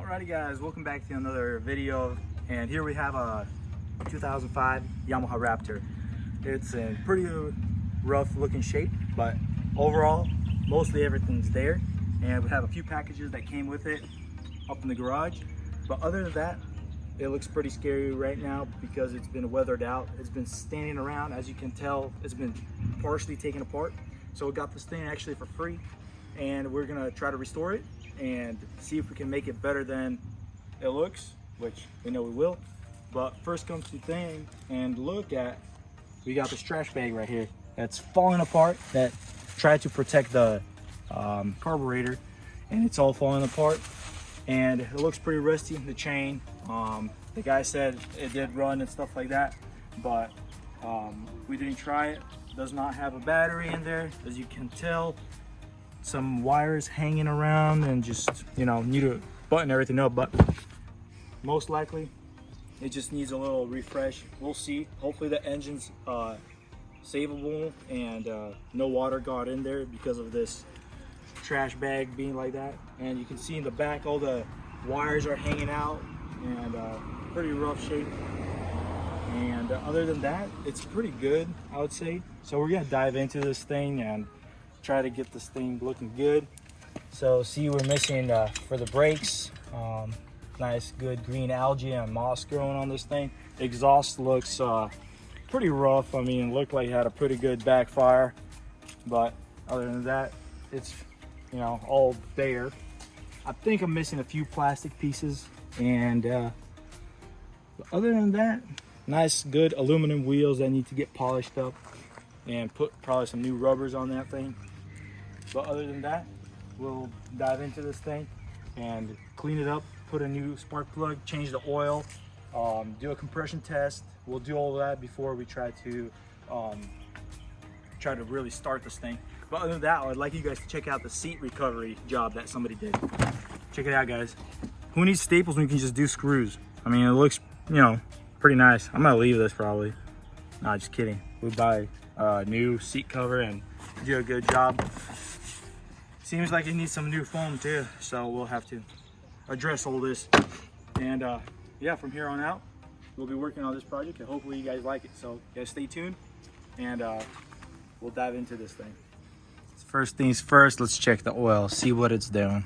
Alrighty guys, welcome back to another video, and here we have a 2005 Yamaha Raptor. It's in pretty rough looking shape, but overall mostly everything's there, and we have a few packages that came with it up in the garage. But other than that, it looks pretty scary right now because it's been weathered out. It's been standing around. As you can tell, it's been partially taken apart. So we got this thing actually for free, and we're gonna try to restore it and see if we can make it better than it looks, which we know we will. But first comes to thing, and look at, we got this trash bag right here that's falling apart, that tried to protect the carburetor, and it's all falling apart, and it looks pretty rusty. The chain, the guy said it did run and stuff like that, but we didn't try it. Does not have a battery in there, as you can tell. Some wires hanging around, and just, you know, need to button everything up, but most likely it just needs a little refresh. We'll see. Hopefully the engine's savable and no water got in there because of this trash bag being like that. And you can see in the back all the wires are hanging out, and pretty rough shape. And other than that, it's pretty good, I would say. So we're gonna dive into this thing and try to get this thing looking good. So see, we're missing for the brakes, nice good green algae and moss growing on this thing. Exhaust looks pretty rough. I mean, it looked like it had a pretty good backfire, but other than that, it's, you know, all there. I think I'm missing a few plastic pieces, and other than that, nice good aluminum wheels that need to get polished up and put probably some new rubbers on that thing. But other than that, we'll dive into this thing and clean it up, put a new spark plug, change the oil, do a compression test. We'll do all of that before we try to really start this thing. But other than that, I'd like you guys to check out the seat recovery job that somebody did. Check it out, guys. Who needs staples when you can just do screws? I mean, it looks, you know, pretty nice. I'm gonna leave this probably. Nah, just kidding. We buy a new seat cover and do a good job. Seems like it needs some new foam too, so we'll have to address all this. And yeah, from here on out, we'll be working on this project, and hopefully you guys like it. So guys, stay tuned, and we'll dive into this thing. First things first, let's check the oil, see what it's doing.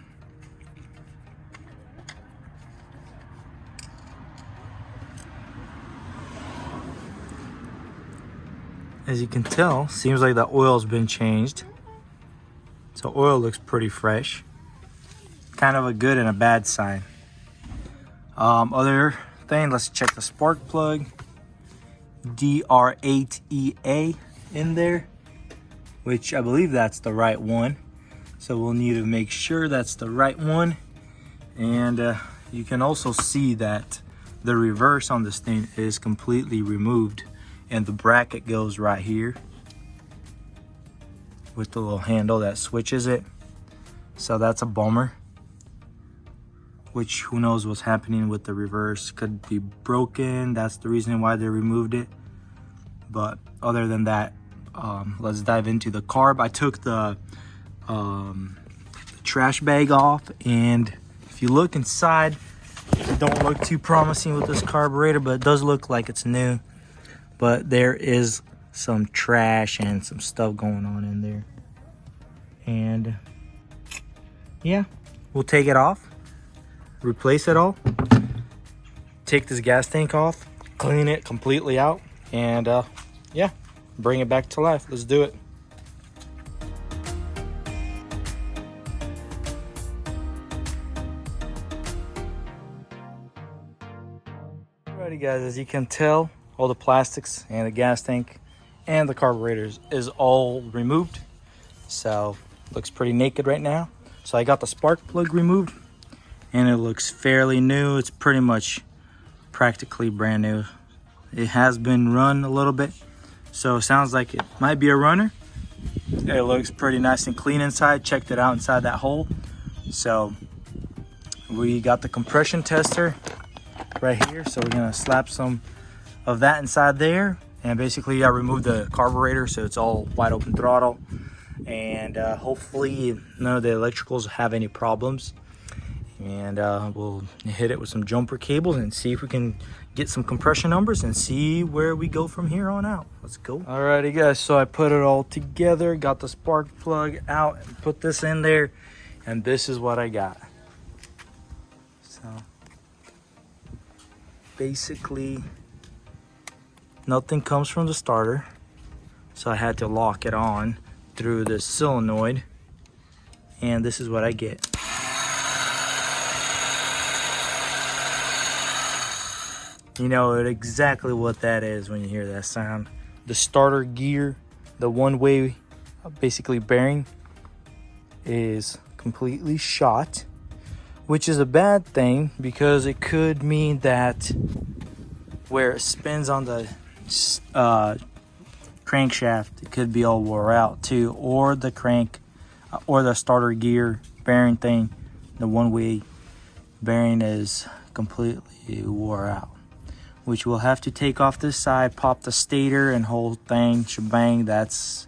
As you can tell, seems like the oil's been changed. So oil looks pretty fresh. Kind of a good and a bad sign. Other thing, let's check the spark plug. DR8EA in there, which I believe that's the right one. So we'll need to make sure that's the right one. And you can also see that the reverse on this thing is completely removed, and the bracket goes right here with the little handle that switches it. So that's a bummer, which who knows what's happening with the reverse. Could be broken, that's the reason why they removed it. But other than that, let's dive into the carb. I took the trash bag off, and if you look inside, it don't look too promising with this carburetor, but it does look like it's new. But there is some trash and some stuff going on in there. And yeah, we'll take it off, replace it all, take this gas tank off, clean it completely out, and yeah, bring it back to life. Let's do it. Alrighty guys, as you can tell, all the plastics and the gas tank and the carburetors is all removed. So looks pretty naked right now. So I got the spark plug removed, and it looks fairly new. It's pretty much practically brand new. It has been run a little bit, so it sounds like it might be a runner. It looks pretty nice and clean inside. Checked it out inside that hole. So we got the compression tester right here, so we're gonna slap some of that inside there, and basically I removed the carburetor, so it's all wide open throttle, and hopefully none of the electricals have any problems. and we'll hit it with some jumper cables and see if we can get some compression numbers and see where we go from here on out. Let's go. Alrighty guys, so I put it all together, got the spark plug out and put this in there, and this is what I got. So basically nothing comes from the starter, so I had to lock it on through the solenoid, and this is what I get. You know exactly what that is when you hear that sound. The starter gear, the one-way basically bearing, is completely shot, which is a bad thing because it could mean that where it spins on the crankshaft, it could be all wore out too, or the crank or the starter gear bearing thing, the one-way bearing is completely wore out, which we'll have to take off this side, pop the stator and whole thing shebang. That's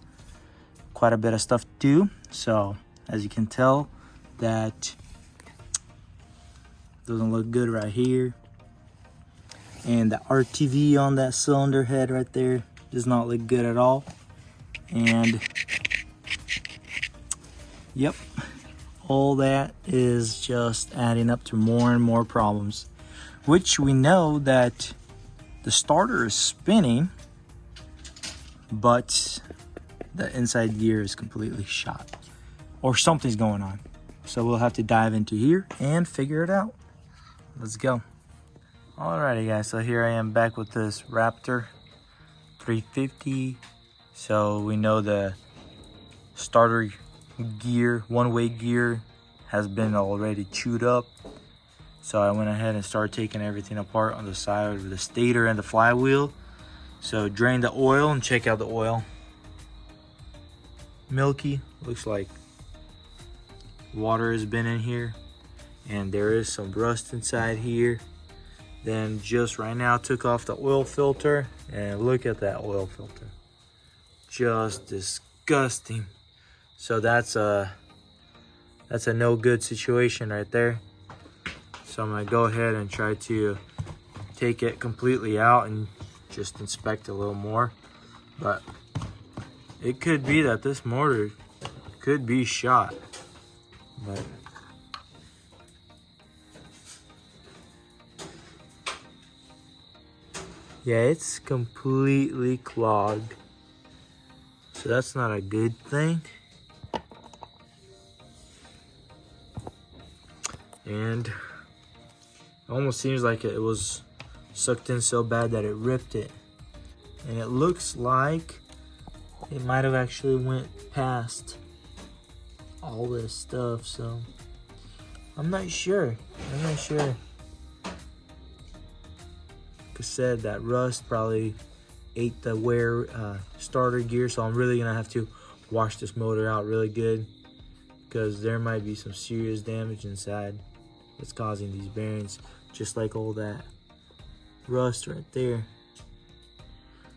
quite a bit of stuff to do. So as you can tell, that doesn't look good right here, and the RTV on that cylinder head right there does not look good at all. And yep, all that is just adding up to more and more problems, which we know that the starter is spinning, but the inside gear is completely shot, or something's going on. So we'll have to dive into here and figure it out. Let's go. Alrighty guys, so here I am back with this Raptor 350. So we know the starter gear, one-way gear, has been already chewed up. So I went ahead and started taking everything apart on the side of the stator and the flywheel. So drain the oil and check out the oil. Milky, looks like water has been in here, and there is some rust inside here. Then just right now took off the oil filter, and look at that oil filter, just disgusting. So that's a no good situation right there. So I'm gonna go ahead and try to take it completely out and just inspect a little more. But it could be that this motor could be shot, but yeah, it's completely clogged. So that's not a good thing. And it almost seems like it was sucked in so bad that it ripped it. And it looks like it might have actually went past all this stuff, so I'm not sure. Like I said, that rust probably ate the wear starter gear, so I'm really gonna have to wash this motor out really good, because there might be some serious damage inside that's causing these bearings, just like all that rust right there.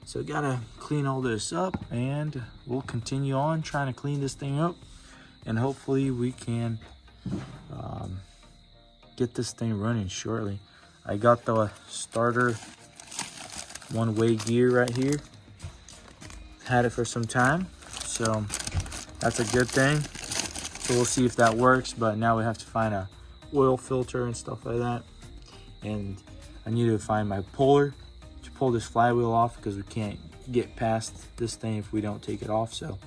So gotta clean all this up, and we'll continue on trying to clean this thing up, and hopefully we can get this thing running shortly. I got the starter one-way gear right here. Had it for some time, so that's a good thing. So we'll see if that works, but now we have to find a oil filter and stuff like that. And I need to find my puller to pull this flywheel off, because we can't get past this thing if we don't take it off. So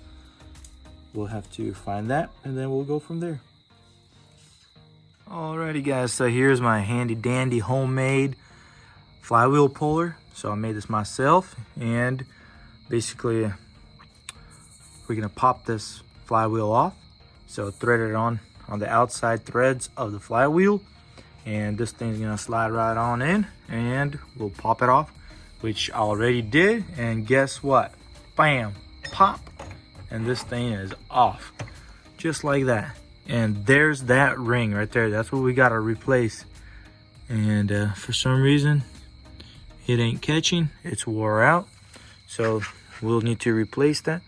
we'll have to find that, and then we'll go from there. Alrighty guys, so here's my handy dandy homemade flywheel puller. So I made this myself, and basically we're gonna pop this flywheel off. So thread it on the outside threads of the flywheel, and this thing's gonna slide right on in, and we'll pop it off, which I already did. And guess what? Bam, pop, and this thing is off, just like that. And there's that ring right there. That's what we gotta replace. And for some reason it ain't catching, it's wore out, so we'll need to replace that.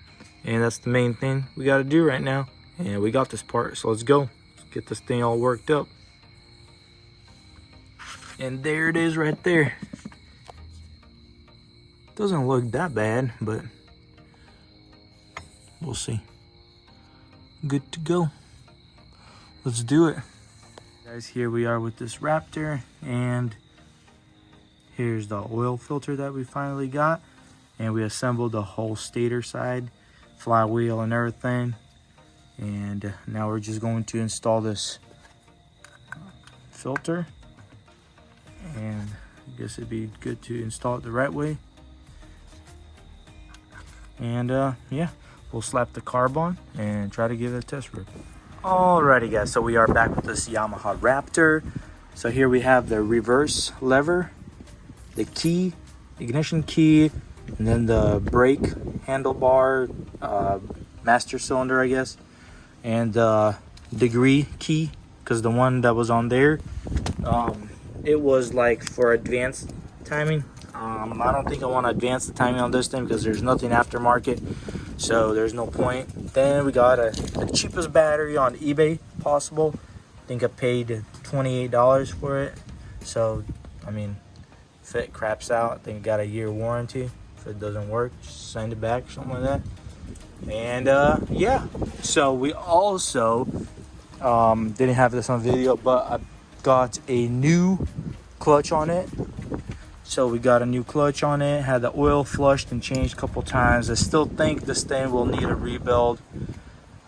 And that's the main thing we gotta do right now. And we got this part, so let's go. Let's get this thing all worked up. And there it is right there. Doesn't look that bad, but we'll see. Good to go. Let's do it. Guys, here we are with this Raptor, and here's the oil filter that we finally got. And we assembled the whole stator side, flywheel and everything. And now we're just going to install this filter. And I guess it'd be good to install it the right way. And yeah, we'll slap the carb on and try to give it a test rip. Alrighty guys, so we are back with this Yamaha Raptor. So here we have the reverse lever, the key, ignition key, and then the brake handlebar, master cylinder, I guess, and the degree key, because the one that was on there, it was like for advanced timing. I don't think I want to advance the timing on this thing because there's nothing aftermarket, so there's no point. Then we got the cheapest battery on eBay possible. I think I paid $28 for it. So I mean, if it craps out, I think I got a year warranty. If it doesn't work, just send it back, something like that. And yeah, so we also didn't have this on video, but I got a new clutch on it. So we got a new clutch on it, had the oil flushed and changed a couple times. I still think this thing will need a rebuild,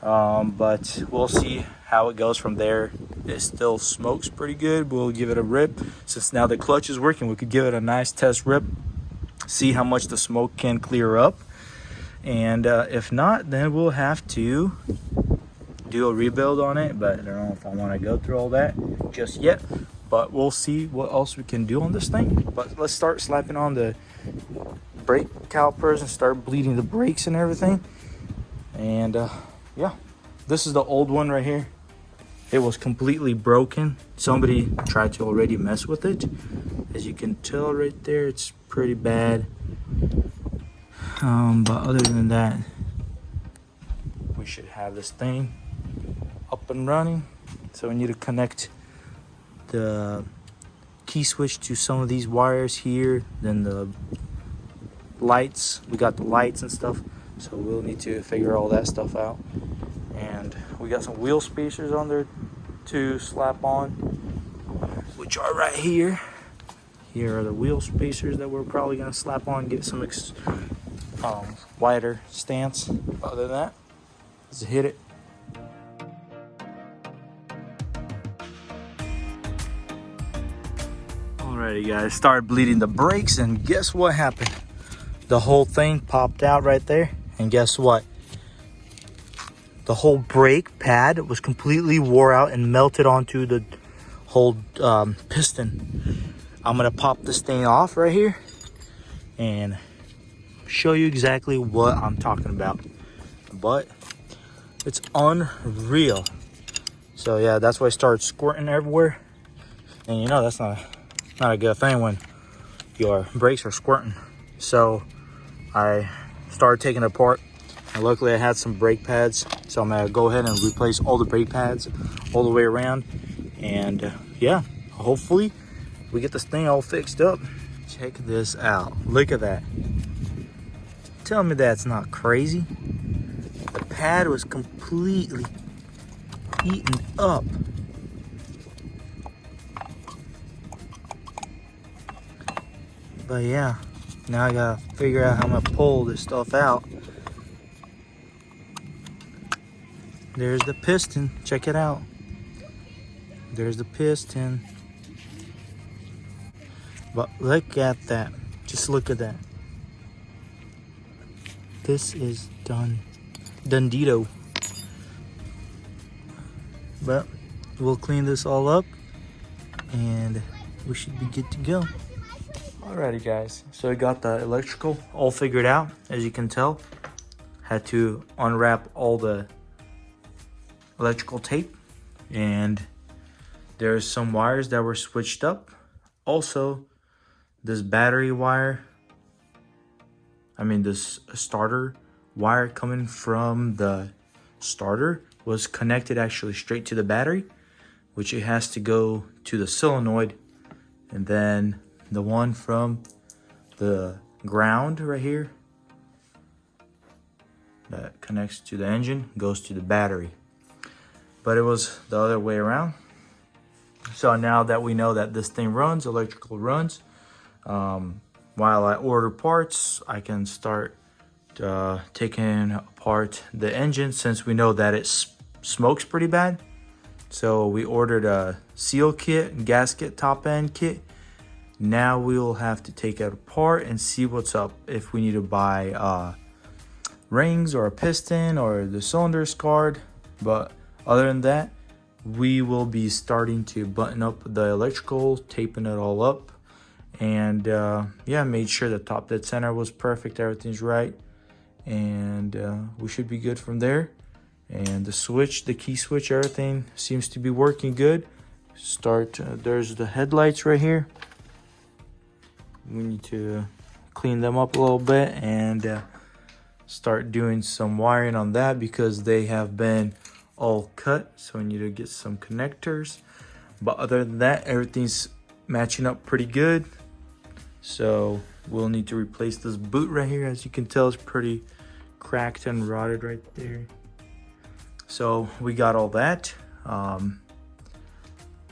but we'll see how it goes from there. It still smokes pretty good. We'll give it a rip. Since now the clutch is working, we could give it a nice test rip, see how much the smoke can clear up. And if not, then we'll have to do a rebuild on it, but I don't know if I want to go through all that just yet. But we'll see what else we can do on this thing. But let's start slapping on the brake calipers and start bleeding the brakes and everything. And yeah, this is the old one right here. It was completely broken. Somebody tried to already mess with it. As you can tell right there, it's pretty bad. But other than that, we should have this thing up and running. So we need to connect the key switch to some of these wires here, then the lights, we got the lights and stuff, so we'll need to figure all that stuff out. And we got some wheel spacers on there to slap on, which are right here. Here are the wheel spacers that we're probably gonna slap on, get some wider stance. Other than that, let's hit it. Alrighty guys, started bleeding the brakes, and guess what happened? The whole thing popped out right there, and guess what? The whole brake pad was completely wore out and melted onto the whole piston. I'm gonna pop this thing off right here and show you exactly what I'm talking about. But it's unreal. So yeah, that's why I started squirting everywhere. And you know that's not a good thing when your brakes are squirting. So I started taking it apart, and luckily I had some brake pads, so I'm gonna go ahead and replace all the brake pads all the way around. And yeah, hopefully we get this thing all fixed up. Check this out, look at that. Tell me that's not crazy. The pad was completely eaten up. But yeah, now I gotta figure out how I'm gonna pull this stuff out. There's the piston, check it out. There's the piston. But look at that, just look at that. This is Dundito. But we'll clean this all up and we should be good to go. Alrighty guys, so I got the electrical all figured out. As you can tell, had to unwrap all the electrical tape, and there's some wires that were switched up. Also, this battery wire, this starter wire coming from the starter was connected actually straight to the battery, which it has to go to the solenoid And then the one from the ground right here that connects to the engine goes to the battery. But it was the other way around. So now that we know that this thing runs, electrical runs, while I order parts, I can start taking apart the engine, since we know that it smokes pretty bad. So we ordered a seal kit, gasket, top end kit. Now we'll have to take it apart and see what's up. If we need to buy rings or a piston or the cylinder scarred. But other than that, we will be starting to button up the electrical, taping it all up. And yeah, made sure the top dead center was perfect, everything's right. And we should be good from there. And the switch, the key switch, everything seems to be working good. There's the headlights right here. We need to clean them up a little bit and start doing some wiring on that, because they have been all cut. So we need to get some connectors. But other than that, everything's matching up pretty good. So we'll need to replace this boot right here. As you can tell, it's pretty cracked and rotted right there. So we got all that.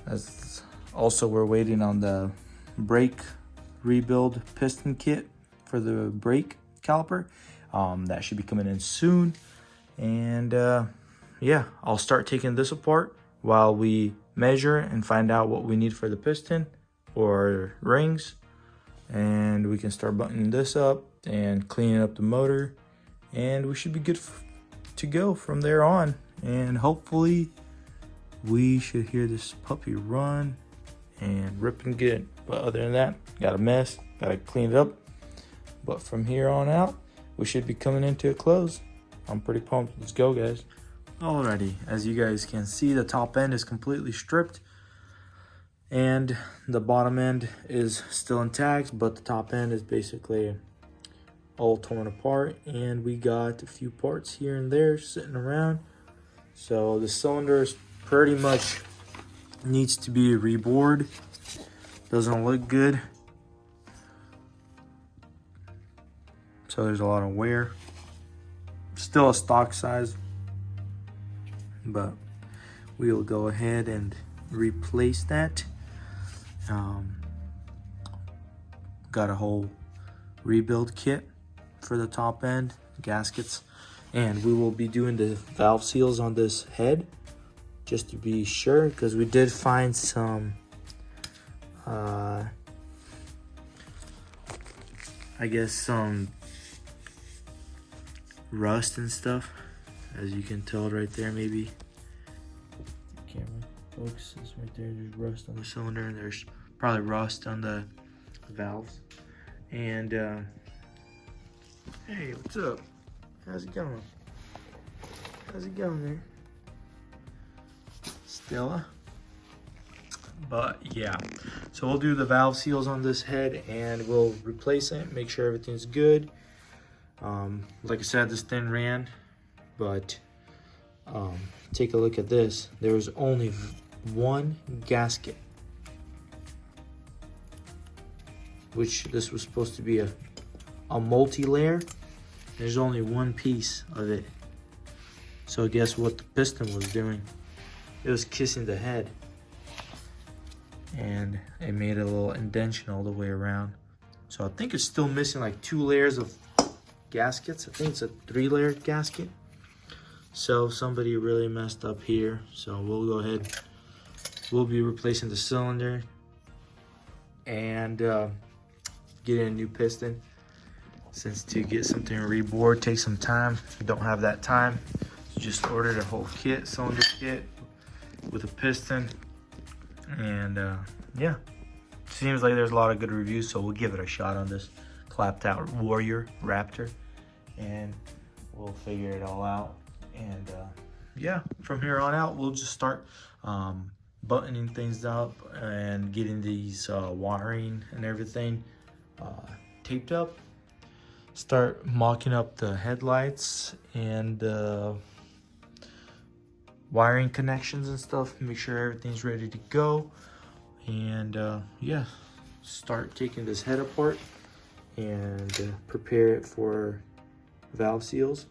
As also, we're waiting on the brake rebuild piston kit for the brake caliper. That should be coming in soon. And yeah, I'll start taking this apart while we measure and find out what we need for the piston or rings. And we can start buttoning this up and cleaning up the motor. And we should be good to go from there on. And hopefully we should hear this puppy run and ripping good. But other than that, got a mess, gotta clean it up. But from here on out, we should be coming into a close. I'm pretty pumped. Let's go, guys. Alrighty, as you guys can see, the top end is completely stripped and the bottom end is still intact, but the top end is basically all torn apart. And we got a few parts here and there sitting around. So the cylinder is pretty much needs to be rebored. Doesn't look good. So there's a lot of wear. Still a stock size, but we'll go ahead and replace that. Got a whole rebuild kit for the top end, gaskets, and we will be doing the valve seals on this head just to be sure, because we did find some I guess some rust and stuff, as you can tell right there. Maybe the camera focuses right there. There's rust on the cylinder, and there's probably rust on the valves. And hey, what's up? How's it going? How's it going there, Stella? But yeah, so we'll do the valve seals on this head and we'll replace it, make sure everything's good. Like I said, this thing ran, but take a look at this. There's only one gasket, which this was supposed to be a multi-layer. There's only one piece of it. So guess what the piston was doing? It was kissing the head, and it made a little indentation all the way around. So I think it's still missing like 2 layers of gaskets. I think it's a 3-layer gasket. So somebody really messed up here. So we'll go ahead. We'll be replacing the cylinder and getting a new piston. Since to get something rebored takes some time, we don't have that time. So just ordered a whole kit, cylinder kit with a piston. And yeah, seems like there's a lot of good reviews, so we'll give it a shot on this clapped out Warrior Raptor, and we'll figure it all out. And yeah, from here on out, we'll just start buttoning things up and getting these wiring and everything taped up. Start mocking up the headlights and wiring connections and stuff. Make sure everything's ready to go. And yeah, start taking this head apart and prepare it for valve seals.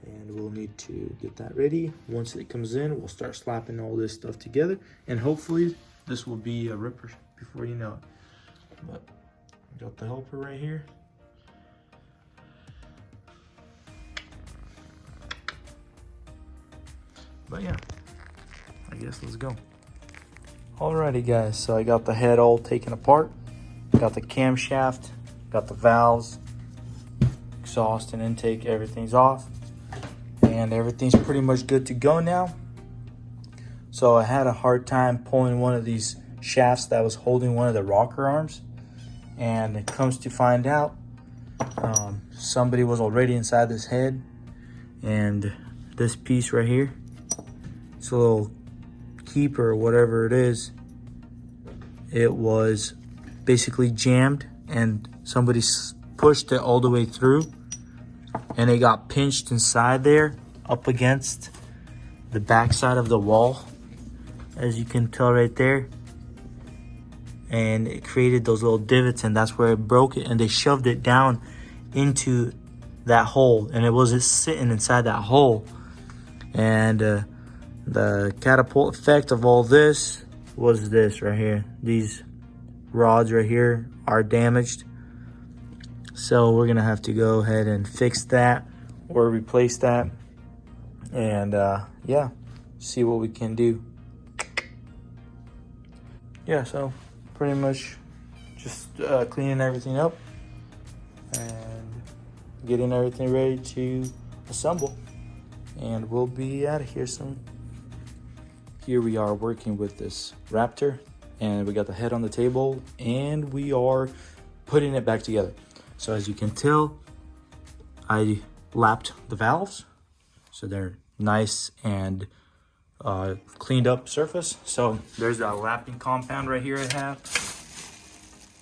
And we'll need to get that ready. Once it comes in, we'll start slapping all this stuff together, and hopefully this will be a ripper before you know it. But got the helper right here. But yeah, I guess let's go. Alrighty guys, so I got the head all taken apart, got the camshaft, got the valves, exhaust and intake, everything's off, and everything's pretty much good to go now. So I had a hard time pulling one of these shafts that was holding one of the rocker arms, and it comes to find out somebody was already inside this head, and this piece right here, it's a little keeper or whatever it is, it was basically jammed and somebody pushed it all the way through, and it got pinched inside there up against the back side of the wall, as you can tell right there, and it created those little divots, and that's where it broke it, and they shoved it down into that hole, and it was just sitting inside that hole. And the catapult effect of all this was this right here. These rods right here are damaged, so we're gonna have to go ahead and fix that or replace that, and yeah, see what we can do. Yeah, so pretty much just cleaning everything up and getting everything ready to assemble, and we'll be out of here soon. Here we are working with this Raptor, and we got the head on the table, and we are putting it back together. So as you can tell, I lapped the valves, so they're nice and cleaned up surface. So there's that lapping compound right here I have.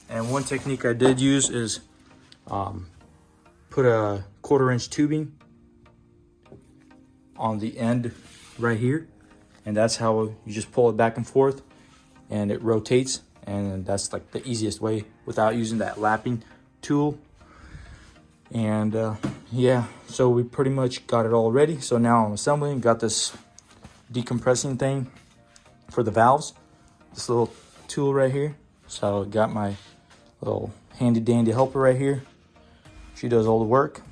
And one technique I did use is put a 1/4-inch tubing on the end right here, and that's how you just pull it back and forth and it rotates, and that's like the easiest way without using that lapping tool. And yeah, so we pretty much got it all ready. So now I'm assembling. Got this decompressing thing for the valves, this little tool right here. So got my little handy dandy helper right here. She does all the work,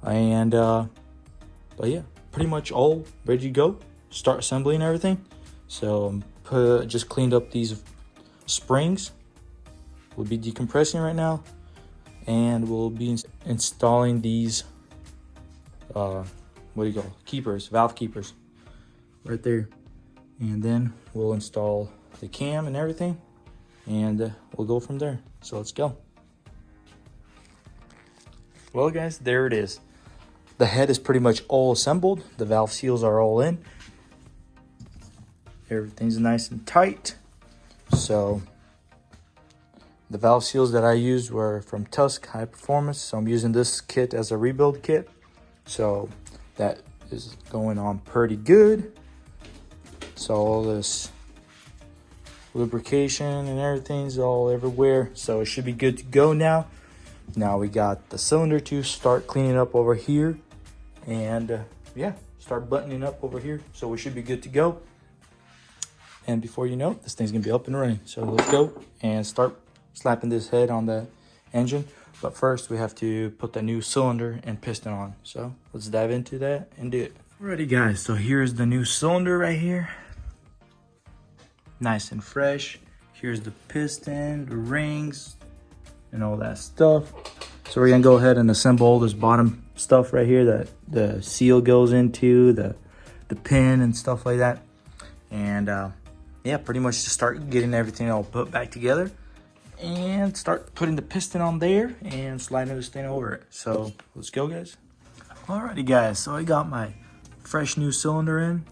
and but yeah, pretty much all ready to go. Start assembling everything. So just cleaned up these springs. We'll be decompressing right now, and we'll be installing these what do you call keepers, valve keepers right there, and then we'll install the cam and everything, and we'll go from there. So let's go. Well guys, there it is. The head is pretty much all assembled. The valve seals are all in. Everything's nice and tight. So the valve seals that I used were from Tusk High Performance. So I'm using this kit as a rebuild kit. So that is going on pretty good. So all this lubrication and everything's all everywhere. So it should be good to go now. Now we got the cylinder to start cleaning up over here. And yeah, start buttoning up over here. So we should be good to go. And before you know it, this thing's gonna be up and running. So let's go and start slapping this head on the engine. But first we have to put the new cylinder and piston on. So let's dive into that and do it. Alrighty guys, so here's the new cylinder right here. Nice and fresh. Here's the piston, the rings, and all that stuff. So we're gonna go ahead and assemble all this bottom stuff right here that the seal goes into, the pin and stuff like that. And yeah, pretty much just start getting everything all put back together and start putting the piston on there and sliding this thing over it. So let's go guys. Alrighty guys, so I got my fresh new cylinder in.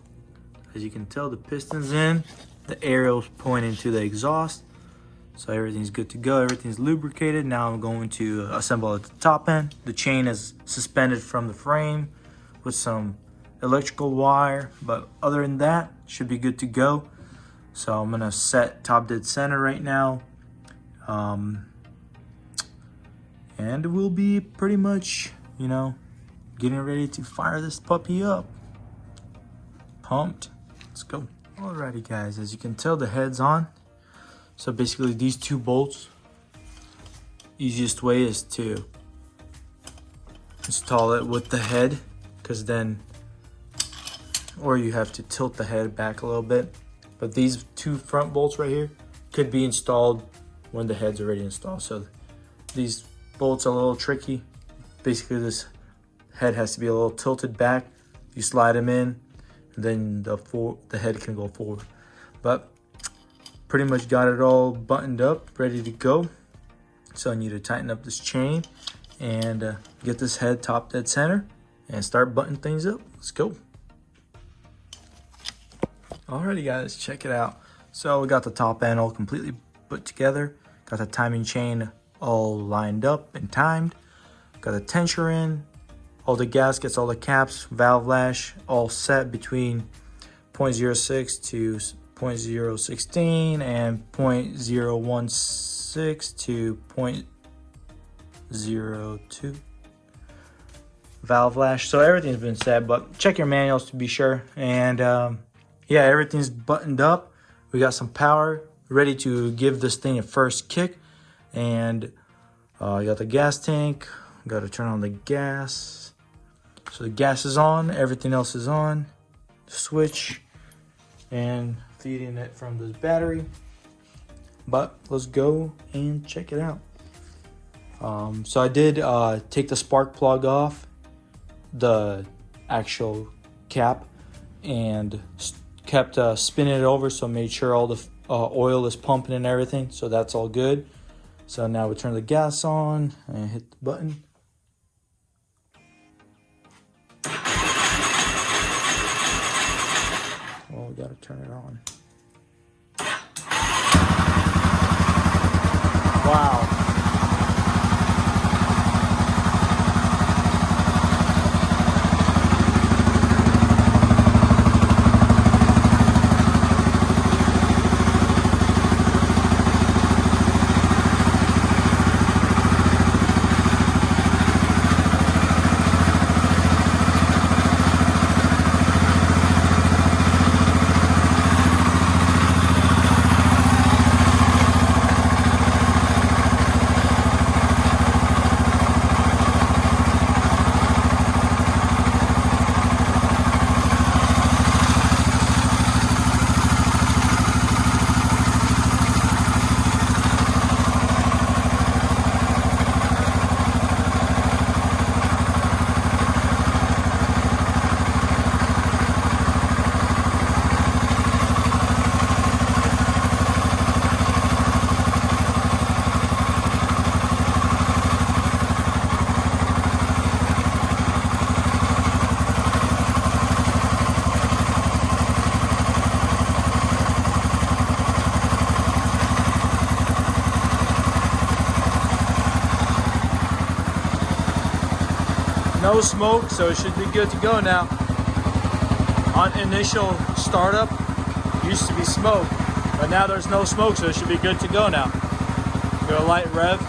As you can tell, the piston's in, the arrow's pointing to the exhaust. So everything's good to go, everything's lubricated. Now I'm going to assemble at the top end. The chain is suspended from the frame with some electrical wire, but other than that, should be good to go. So I'm gonna set top dead center right now, And we'll be pretty much, you know, getting ready to fire this puppy up. Pumped. Let's go. Alrighty guys, as you can tell, the head's on. So basically these two bolts, easiest way is to install it with the head, because then, or you have to tilt the head back a little bit. But these two front bolts right here could be installed when the head's already installed. So these bolts are a little tricky. Basically this head has to be a little tilted back. You slide them in, and then the head can go forward. But pretty much got it all buttoned up, ready to go. So I need to tighten up this chain and get this head top dead center and start buttoning things up. Let's go. Alrighty guys, check it out. So we got the top end all completely put together. Got the timing chain all lined up and timed. Got the tensioner in, all the gaskets, all the caps, valve lash, all set between 0.06 to 0.016 and 0.016 to 0.02 valve lash. So everything's been set, but check your manuals to be sure. And yeah, everything's buttoned up. We got some power ready to give this thing a first kick. And you got the gas tank. Got to turn on the gas. So the gas is on, everything else is on. Switch and feeding it from this battery. But let's go and check it out. So I did take the spark plug off the actual cap and kept spinning it over, so made sure all the oil is pumping and everything, so that's all good. So now we turn the gas on and hit the button. Well, we gotta turn it on. Wow. No smoke, so it should be good to go now. On initial startup, used to be smoke, but now there's no smoke, so it should be good to go now. Go light rev.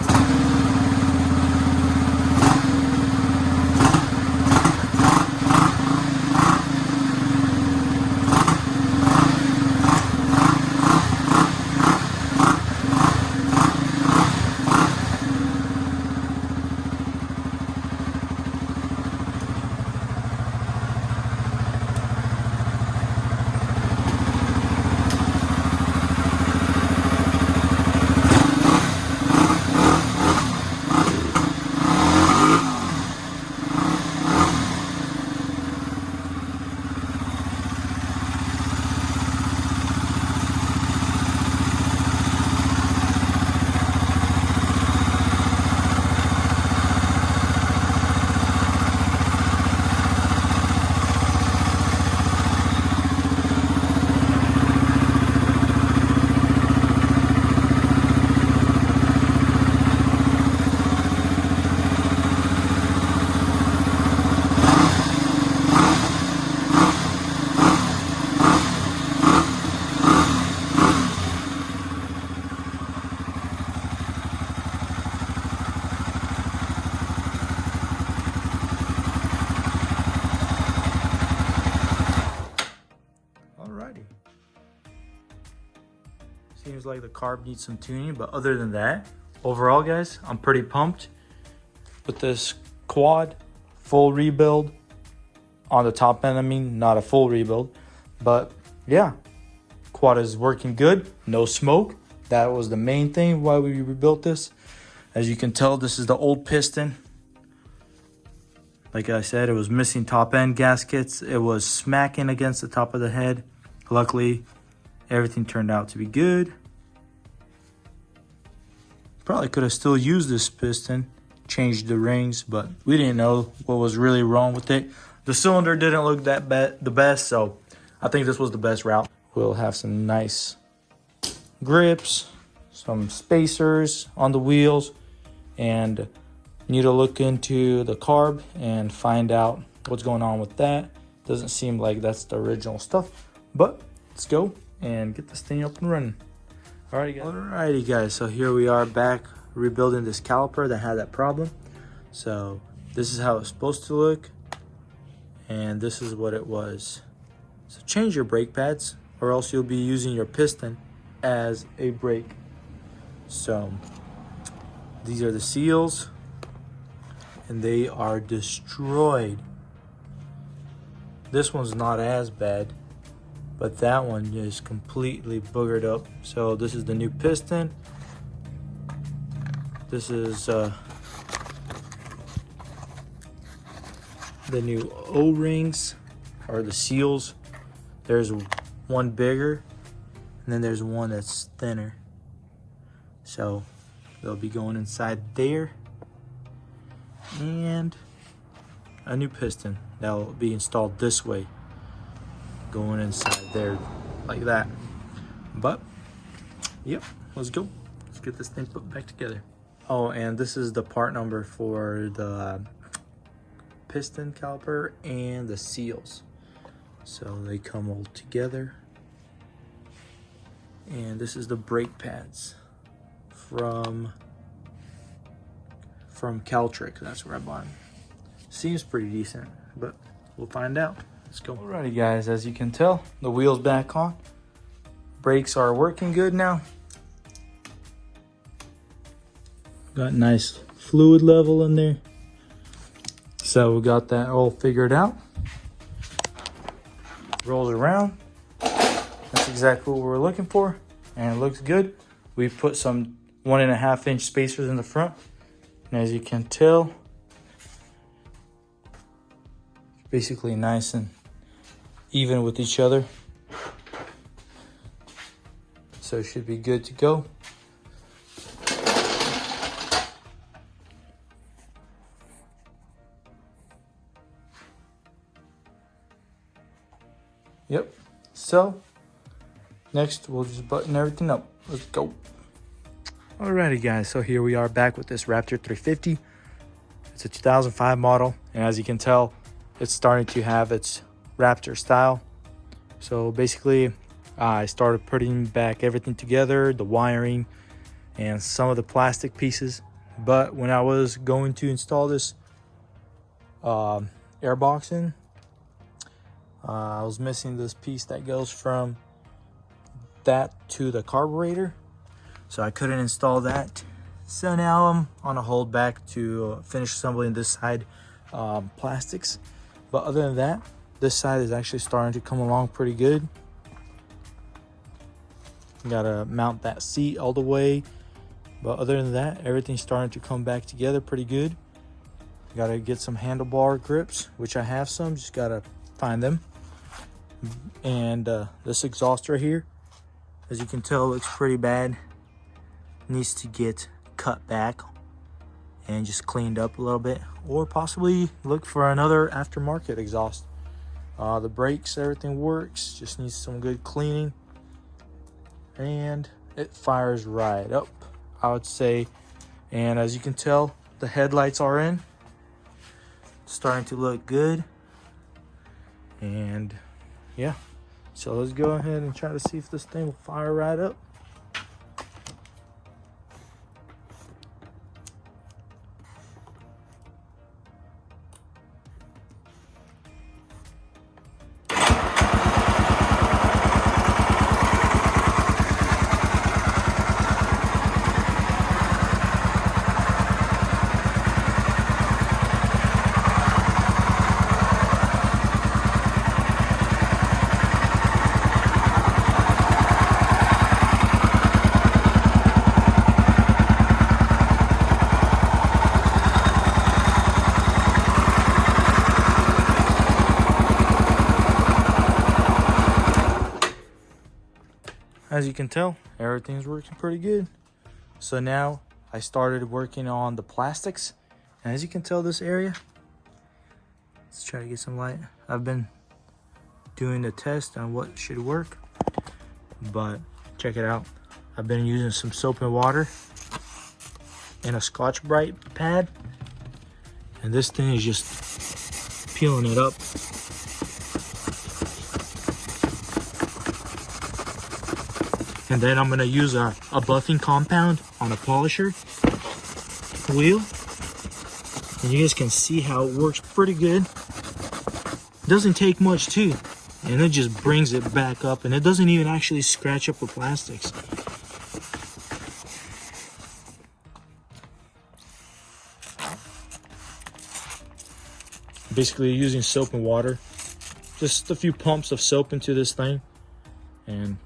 seems like the carb needs some tuning, but other than that, overall guys, I'm pretty pumped with this quad. Full rebuild on the top end. I mean, not a full rebuild, but yeah, quad is working good. No smoke. That was the main thing why we rebuilt this. As you can tell, this is the old piston. Like I said, it was missing top end gaskets. It was smacking against the top of the head. Luckily, everything turned out to be good. Probably could have still used this piston, changed the rings, but we didn't know what was really wrong with it. The cylinder didn't look the best, so I think this was the best route. We'll have some nice grips, some spacers on the wheels, and need to look into the carb and find out what's going on with that. Doesn't seem like that's the original stuff, but let's go and get this thing up and running. Alrighty guys, so here we are back rebuilding this caliper that had that problem. So this is how it's supposed to look, and this is what it was. So change your brake pads, or else you'll be using your piston as a brake. So these are the seals, and they are destroyed. This one's not as bad, but that one is completely boogered up. So this is the new piston. This is the new O-rings, or the seals. There's one bigger, and then there's one that's thinner. So they'll be going inside there. And a new piston that will be installed this way, going inside there like that. But yep, let's go. Let's get this thing put back together. Oh, and this is the part number for the piston caliper and the seals. So they come all together. And this is the brake pads from Caltrick. That's where I bought them. Seems pretty decent, but we'll find out. Let's go. Alrighty guys, as you can tell, the wheel's back on. Brakes are working good now. Got nice fluid level in there. So we got that all figured out. Rolls around. That's exactly what we were looking for, and it looks good. We put some 1.5 inch spacers in the front, and as you can tell, basically nice and even with each other. So it should be good to go. Yep. So next we'll just button everything up. Let's go. Alrighty guys, so here we are back with this Raptor 350. It's a 2005 model, and as you can tell, it's starting to have its Raptor style. So basically, I started putting back everything together, the wiring and some of the plastic pieces. But when I was going to install this airbox in, I was missing this piece that goes from that to the carburetor, so I couldn't install that. So now I'm on a hold back to finish assembling this side plastics. But other than that, this side is actually starting to come along pretty good. Gotta mount that seat all the way, but other than that, everything's starting to come back together pretty good. Gotta get some handlebar grips, which I have some, just gotta find them. And this exhaust right here, as you can tell, looks pretty bad. Needs to get cut back and just cleaned up a little bit, or possibly look for another aftermarket exhaust. The brakes, everything works, just needs some good cleaning, and it fires right up, I would say. And as you can tell, the headlights are in, starting to look good. And yeah, so let's go ahead and try to see if this thing will fire right up. as you can tell, everything's working pretty good. So now I started working on the plastics, and as you can tell, this area, let's try to get some light. I've been doing the test on what should work, but check it out. I've been using some soap and water and a Scotch-Brite pad, and this thing is just peeling it up. And then I'm gonna use a buffing compound on a polisher wheel. And you guys can see how it works pretty good. Doesn't take much too. And it just brings it back up, and it doesn't even actually scratch up the plastics. Basically using soap and water. Just a few pumps of soap into this thing. And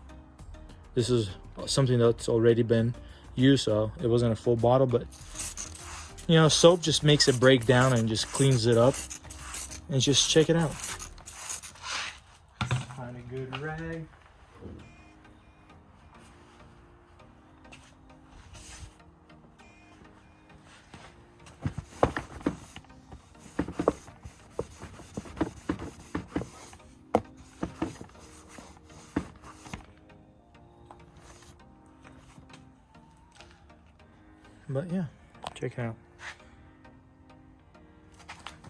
this is something that's already been used, so it wasn't a full bottle, but you know, soap just makes it break down and just cleans it up. And just check it out. Find a good rag. But yeah, check it out.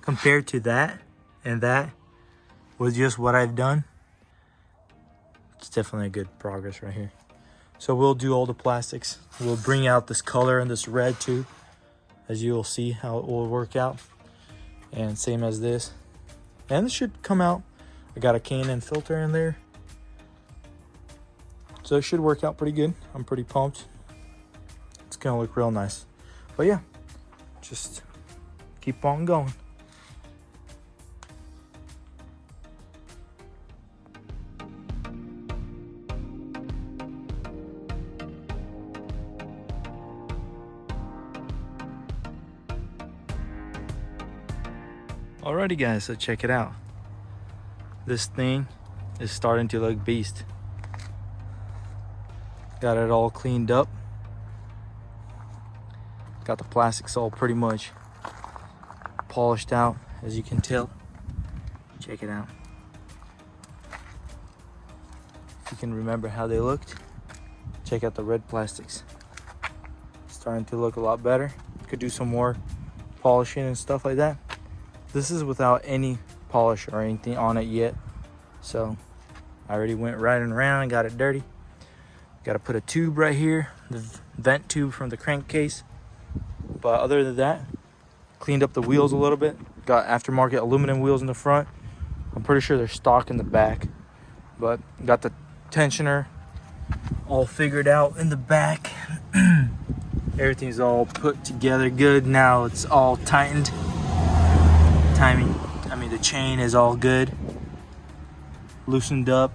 Compared to that and that with just what I've done, it's definitely a good progress right here. So we'll do all the plastics. We'll bring out this color and this red too, as you will see how it will work out. And same as this. And it should come out. I got a K&N filter in there, so it should work out pretty good. I'm pretty pumped. It's gonna look real nice. But yeah, just keep on going. Alrighty guys, so check it out. This thing is starting to look beast. Got it all cleaned up. Got the plastics all pretty much polished out, as you can tell. Check it out. If you can remember how they looked, check out the red plastics. Starting to look a lot better. Could do some more polishing and stuff like that. This is without any polish or anything on it yet, so I already went riding around and got it dirty. Got to put a tube right here, the vent tube from the crankcase. But other than that, cleaned up the wheels a little bit. Got aftermarket aluminum wheels in the front. I'm pretty sure they're stock in the back. But got the tensioner all figured out in the back. Everything's all put together good. Now it's all tightened. The chain is all good. Loosened up.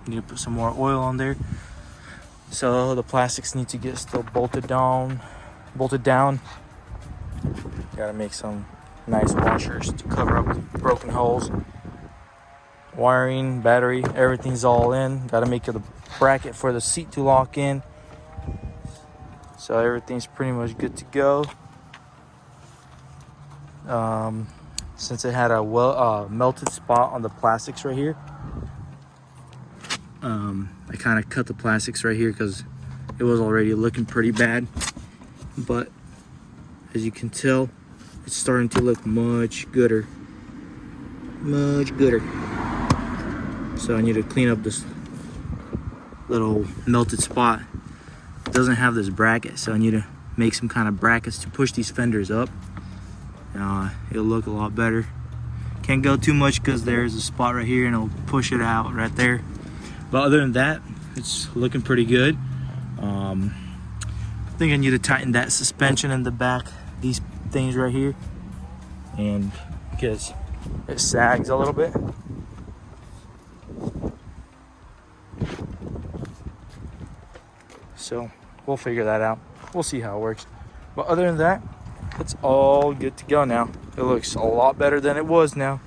Need to put some more oil on there. So the plastics need to get still bolted down. Gotta make some nice washers to cover up the broken holes. Wiring, battery, everything's all in. Gotta make the bracket for the seat to lock in. So everything's pretty much good to go. Since it had a melted spot on the plastics right here, I kind of cut the plastics right here because it was already looking pretty bad. But as you can tell, it's starting to look much gooder. So I need to clean up this little melted spot. It doesn't have this bracket, so I need to make some kind of brackets to push these fenders up. It'll look a lot better. Can't go too much because there's a spot right here and it'll push it out right there. But other than that, it's looking pretty good. I think I need to tighten that suspension in the back, these things right here, and because it sags a little bit. So we'll figure that out. We'll see how it works. But other than that, it's all good to go now. It looks a lot better than it was now,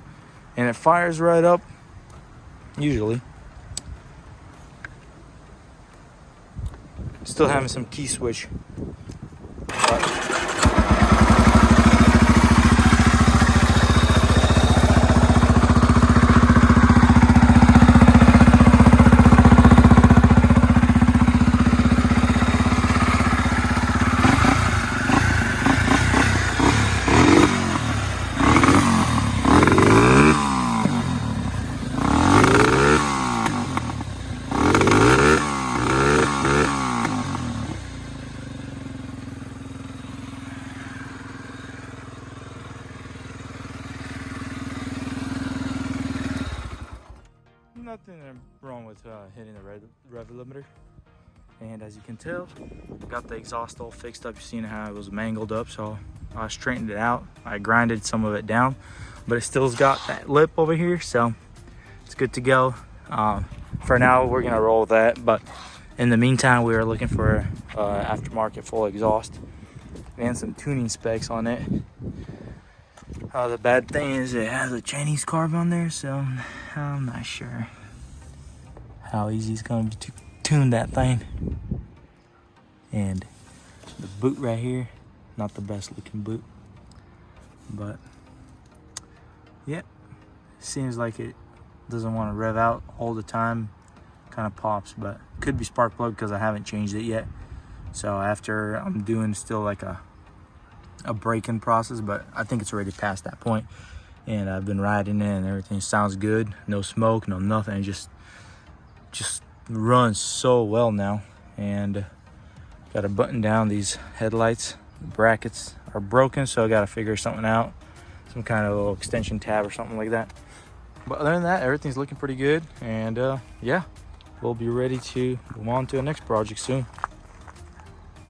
and it fires right up usually. still having some key switch. Nothing wrong with hitting the rev limiter, and as you can tell, got the exhaust all fixed up. You've seen how it was mangled up, so I straightened it out. I grinded some of it down, but it still's got that lip over here, so it's good to go. For now, we're gonna roll with that, but in the meantime, we are looking for aftermarket full exhaust and some tuning specs on it. The bad thing is it has a Chinese carb on there, so I'm not sure how easy it's going to tune that thing. And the boot right here, not the best looking boot, but yeah, seems like it doesn't want to rev out all the time, kind of pops, but could be spark plug because I haven't changed it yet. So after I'm doing still like a break-in process, but I think it's already past that point, and I've been riding it and everything sounds good. No smoke, no nothing. It just runs so well now. And got to button down these headlights. The brackets are broken, so I got to figure something out, some kind of little extension tab or something like that. But other than that, everything's looking pretty good, and yeah, we'll be ready to move on to the next project soon.